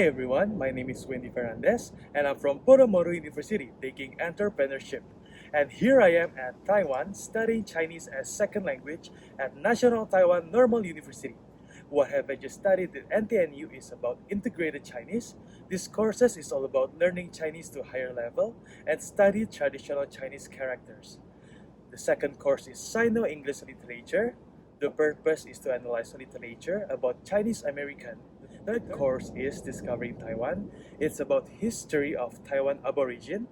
everyone, my name is Wendy Fernandez and I'm from Poromoru University taking entrepreneurship. And here I am at Taiwan studying Chinese as second language at National Taiwan Normal University. What have I just studied at NTNU is about integrated Chinese. This courses is all about learning Chinese to a higher level and study traditional Chinese characters. The second course is Sino-English Literature. The purpose is to analyze literature about Chinese American. The third course is Discovering Taiwan. It's about history of Taiwan Aborigine,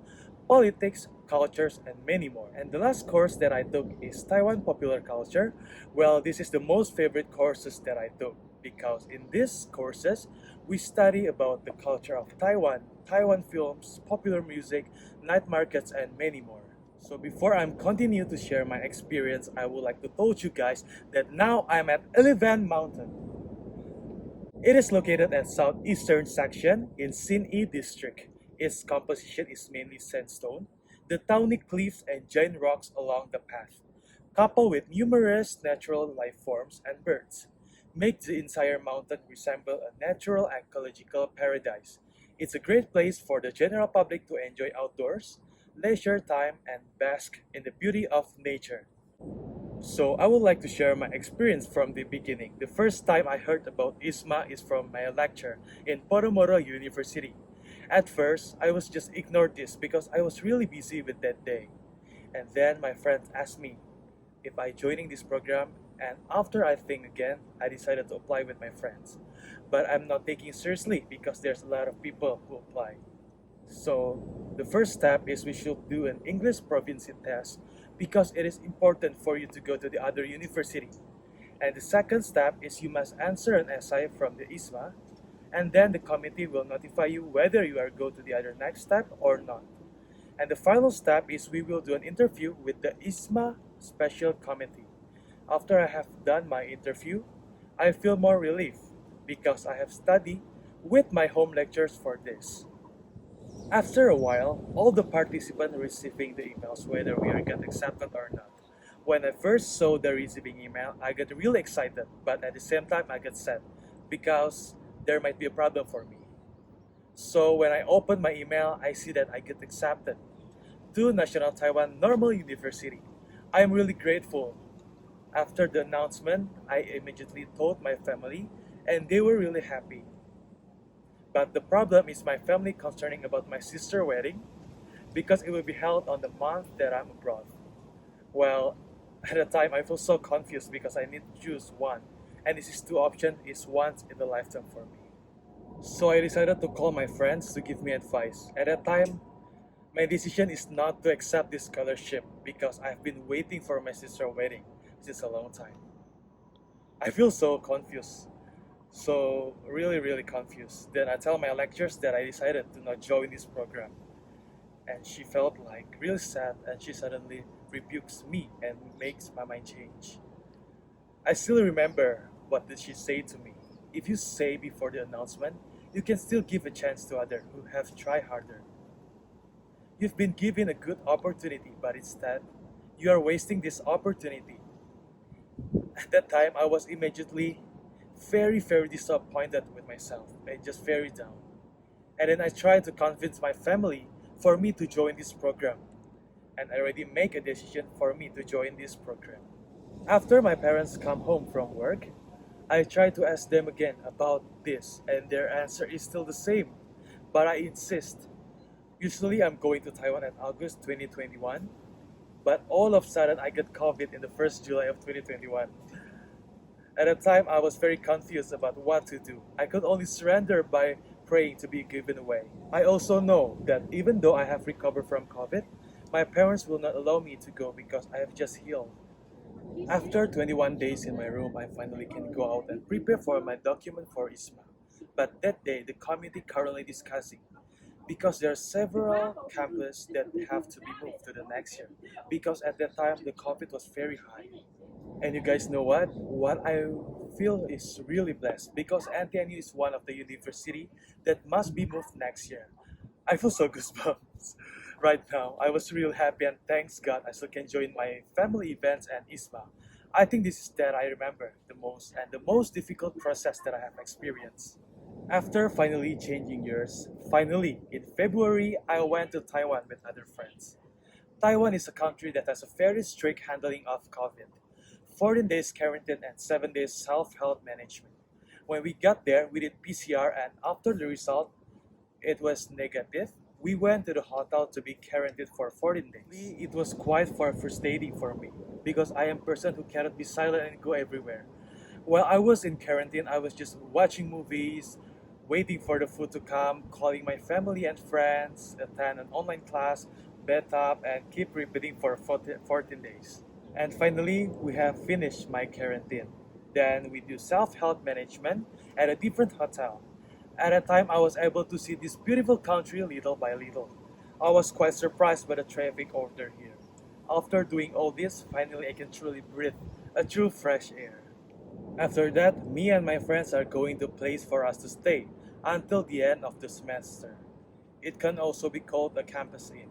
politics, cultures, and many more. And the last course that I took is Taiwan Popular Culture. Well, this is the most favorite courses that I took because in these courses, we study about the culture of Taiwan, Taiwan films, popular music, night markets, and many more. So before I continue to share my experience, I would like to tell you guys that now I'm at Elevan Mountain. It is located at southeastern section in Sin-Yi district. Its composition is mainly sandstone, the tawny cliffs and giant rocks along the path, coupled with numerous natural life forms and birds, make the entire mountain resemble a natural ecological paradise. It's a great place for the general public to enjoy outdoors, leisure time, and bask in the beauty of nature. So I would like to share my experience from the beginning. The first time I heard about IISMA is from my lecture in Poromoro University. At first, I was just ignored this because I was really busy with that day. And then my friends asked me if I joining this program, and after I think again, I decided to apply with my friends. But I'm not taking it seriously because there's a lot of people who apply. So the first step is we should do an English proficiency test because it is important for you to go to the other university. And the second step is you must answer an essay from the IISMA, and then the committee will notify you whether you are go to the other next step or not. And the final step is we will do an interview with the IISMA special committee. After I have done my interview, I feel more relief because I have studied with my home lectures for this. After a while, all the participants receiving the emails whether we are get accepted or not. When I first saw the receiving email, I got really excited, but at the same time I got sad because there might be a problem for me. So when I opened my email, I see that I get accepted to National Taiwan Normal University. I am really grateful. After the announcement, I immediately told my family and they were really happy. But the problem is my family concerning about my sister's wedding because it will be held on the month that I'm abroad. Well, at the time I feel so confused because I need to choose one, and this is two options is once in a lifetime for me. So I decided to call my friends to give me advice. At that time, my decision is not to accept this scholarship because I've been waiting for my sister's wedding since a long time. I feel so confused. So really confused. Then I tell my lecturers that I decided to not join this program. And she felt like really sad and she suddenly rebukes me and makes my mind change. I still remember what did she say to me. If you say before the announcement, you can still give a chance to others who have tried harder. You've been given a good opportunity, but instead, you are wasting this opportunity. At that time, I was immediately very disappointed with myself and just very down. And then I tried to convince my family for me to join this program. And I already make a decision for me to join this program. After my parents come home from work, I try to ask them again about this and their answer is still the same. But I insist. Usually I'm going to Taiwan in August 2021, but all of a sudden I got COVID in the 1st July of 2021. At the time, I was very confused about what to do. I could only surrender by praying to be given away. I also know that even though I have recovered from COVID, my parents will not allow me to go because I have just healed. After 21 days in my room, I finally can go out and prepare for my document for ISMA. But that day, the committee currently discussing because there are several campuses that have to be moved to the next year because at that time the COVID was very high. And you guys know what? What I feel is really blessed because NTNU is one of the university that must be moved next year. I feel so goosebumps right now. I was really happy and thanks God I still can join my family events and ISMA. I think this is that I remember the most and the most difficult process that I have experienced. After finally changing years, finally, in February, I went to Taiwan with other friends. Taiwan is a country that has a very strict handling of COVID, 14 days quarantine and 7 days self-health management. When we got there, we did PCR and after the result, it was negative. We went to the hotel to be quarantined for 14 days. It was quite frustrating for me because I am a person who cannot be silent and go everywhere. While I was in quarantine, I was just watching movies, waiting for the food to come, calling my family and friends, attend an online class, bed up, and keep repeating for 14 days. And finally, we have finished my quarantine. Then we do self-health management at a different hotel. At a time, I was able to see this beautiful country little by little. I was quite surprised by the traffic order here. After doing all this, finally I can truly breathe a true fresh air. After that, me and my friends are going to place for us to stay until the end of the semester. It can also be called a campus inn.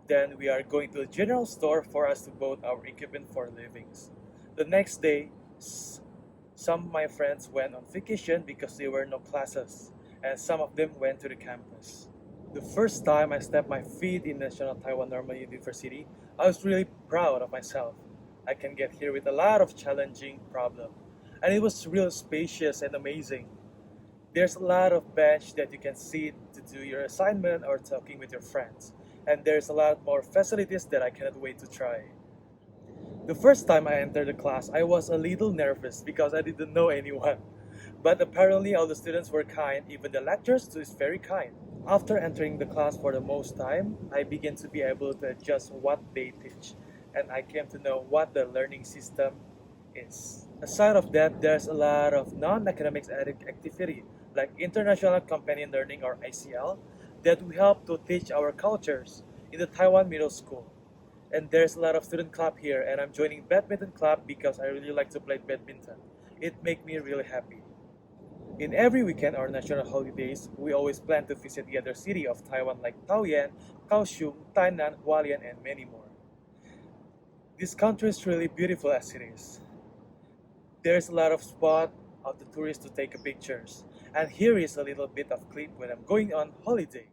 Then we are going to a general store for us to buy our equipment for livings. The next day, some of my friends went on vacation because there were no classes, and some of them went to the campus. The first time I stepped my feet in National Taiwan Normal University, I was really proud of myself. I can get here with a lot of challenging problems, and it was real spacious and amazing. There's a lot of bench that you can sit to do your assignment or talking with your friends, and there's a lot more facilities that I cannot wait to try. The first time I entered the class, I was a little nervous because I didn't know anyone. But apparently all the students were kind, even the lecturers too is very kind. After entering the class for the most time, I began to be able to adjust what they teach, and I came to know what the learning system is. Aside of that, there's a lot of non-academic activity like International Companion Learning or ICL that we help to teach our cultures in the Taiwan Middle School. And there's a lot of student club here and I'm joining badminton club because I really like to play badminton. It makes me really happy. In every weekend or national holidays, we always plan to visit the other city of Taiwan like Taoyuan, Kaohsiung, Tainan, Hualien, and many more. This country is really beautiful as it is. There's a lot of spot of the tourists to take pictures. And here is a little bit of clip when I'm going on holiday.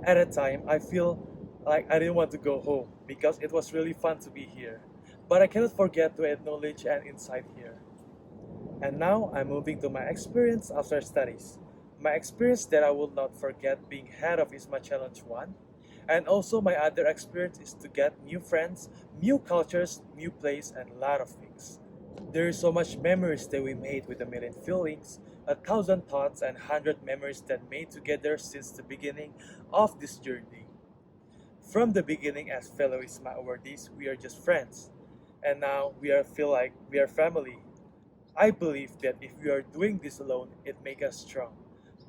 At a time, I feel like I didn't want to go home because it was really fun to be here. But I cannot forget to acknowledge and insight here. And now I'm moving to my experience after studies. My experience that I will not forget being head of IISMA Challenge 1. And also my other experience is to get new friends, new cultures, new place, and a lot of things. There is so much memories that we made with a million feelings, 1,000 thoughts, and 100 memories that made together since the beginning of this journey. From the beginning as fellow IISMA awardees, we are just friends. And now feel like we are family. I believe that if we are doing this alone, it makes us strong.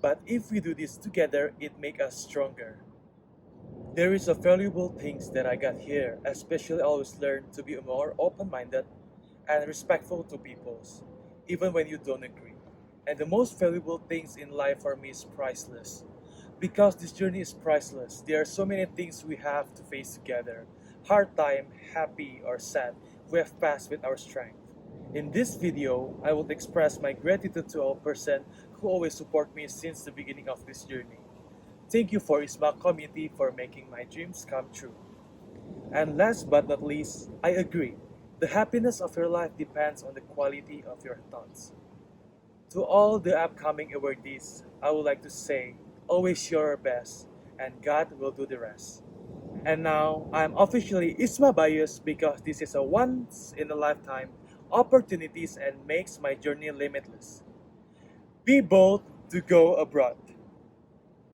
But if we do this together, it makes us stronger. There is a valuable things that I got here, especially always learn to be more open-minded and respectful to peoples, even when you don't agree. And the most valuable things in life for me is priceless. Because this journey is priceless, there are so many things we have to face together. Hard time, happy or sad, we have passed with our strength. In this video, I will express my gratitude to all person who always support me since the beginning of this journey. Thank you for IISMA community for making my dreams come true. And last but not least, I agree. The happiness of your life depends on the quality of your thoughts. To all the upcoming awardees, I would like to say, always show your best, and God will do the rest. And now, I'm officially IISMA biased because this is a once-in-a-lifetime opportunities and makes my journey limitless. Be bold to go abroad.